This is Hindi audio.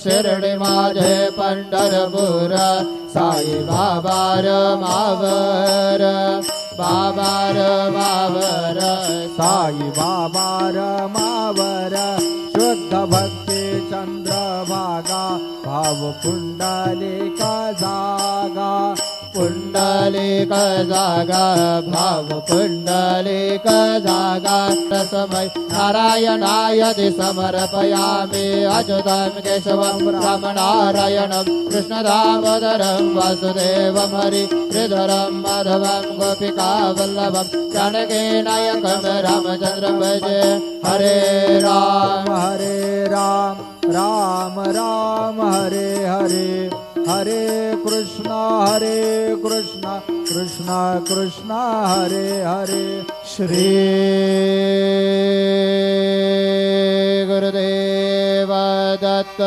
शिर्डी माझे पंढरपूर साई बाबार मावर बाबार मावर साई बाबार मावर शुद्ध भक्ती चंद्रभागा भाव पुंडलिक जागा पुंडलिक जागा भाव पुंडलिक जागा रसमय नारायणाय समर्पयामि अच्युतं केशवं रामनारायणं कृष्णदामोदरं वासुदेवं हरिधरं माधवं गोपिकावल्लभं जानकीनायकं रामचन्द्रं भजे हरे राम राम राम हरे हरे हरे कृष्ण कृष्ण कृष्ण हरे हरे श्री गुरुदेव दत्त।